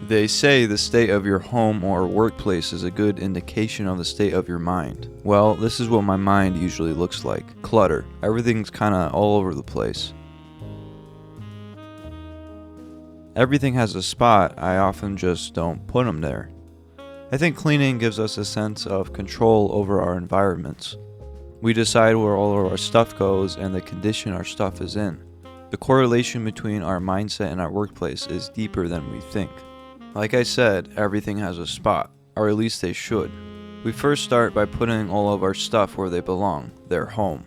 They say the state of your home or workplace is a good indication of the state of your mind. Well, this is what my mind usually looks like. Clutter. Everything's kinda all over the place. Everything has a spot, I often just don't put them there. I think cleaning gives us a sense of control over our environments. We decide where all of our stuff goes and the condition our stuff is in. The correlation between our mindset and our workplace is deeper than we think. Like I said, everything has a spot, or at least they should. We first start by putting all of our stuff where they belong, their home.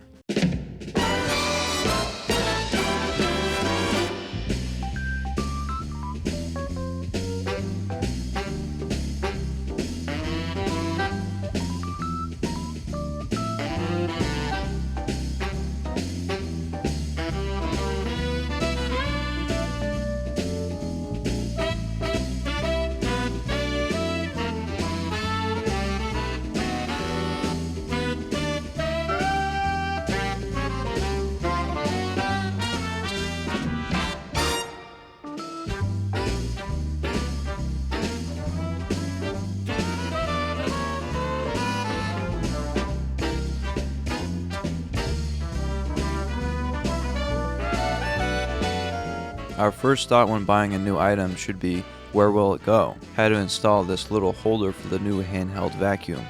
Our first thought when buying a new item should be, where will it go? How to install this little holder for the new handheld vacuum.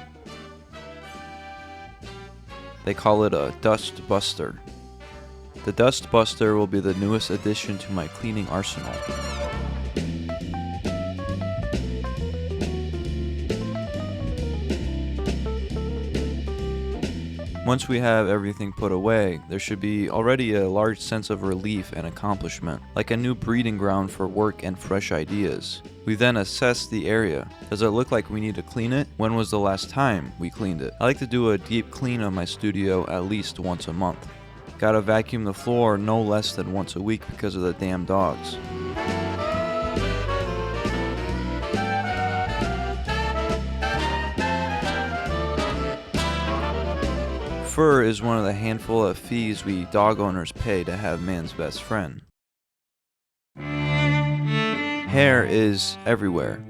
They call it a dust buster. The dust buster will be the newest addition to my cleaning arsenal. Once we have everything put away, there should be already a large sense of relief and accomplishment, like a new breeding ground for work and fresh ideas. We then assess the area. Does it look like we need to clean it? When was the last time we cleaned it? I like to do a deep clean of my studio at least once a month. Gotta vacuum the floor no less than once a week because of the damn dogs. Fur is one of the handful of fees we dog owners pay to have man's best friend. Hair is everywhere.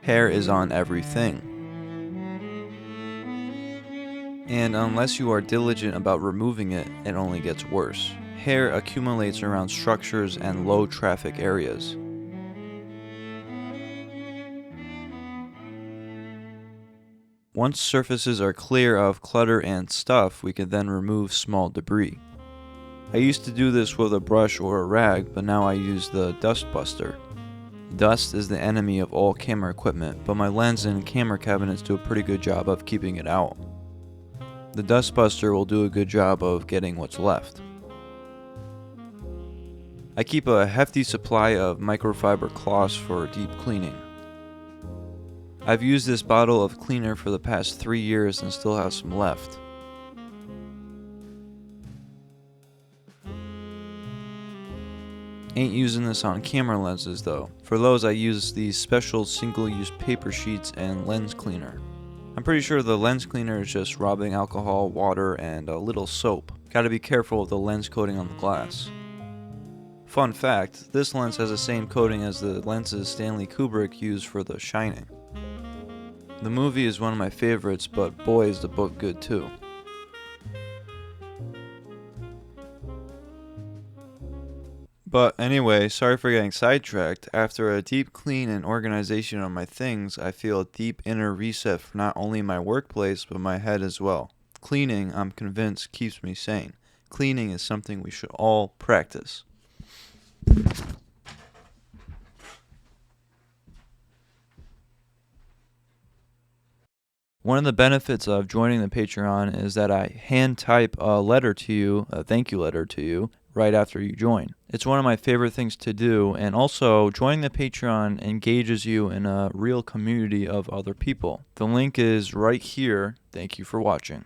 Hair is on everything. And unless you are diligent about removing it, it only gets worse. Hair accumulates around structures and low traffic areas. Once surfaces are clear of clutter and stuff, we can then remove small debris. I used to do this with a brush or a rag, but now I use the dust buster. Dust is the enemy of all camera equipment, but my lens and camera cabinets do a pretty good job of keeping it out. The dust buster will do a good job of getting what's left. I keep a hefty supply of microfiber cloths for deep cleaning. I've used this bottle of cleaner for the past 3 years and still have some left. Ain't using this on camera lenses though. For those I use these special single-use paper sheets and lens cleaner. I'm pretty sure the lens cleaner is just rubbing alcohol, water, and a little soap. Gotta be careful with the lens coating on the glass. Fun fact, this lens has the same coating as the lenses Stanley Kubrick used for The Shining. The movie is one of my favorites, but boy is the book good too. But anyway, sorry for getting sidetracked. After a deep clean and organization of my things, I feel a deep inner reset for not only my workplace, but my head as well. Cleaning, I'm convinced, keeps me sane. Cleaning is something we should all practice. One of the benefits of joining the Patreon is that I hand type a letter to you, a thank you letter to you, right after you join. It's one of my favorite things to do, and also joining the Patreon engages you in a real community of other people. The link is right here. Thank you for watching.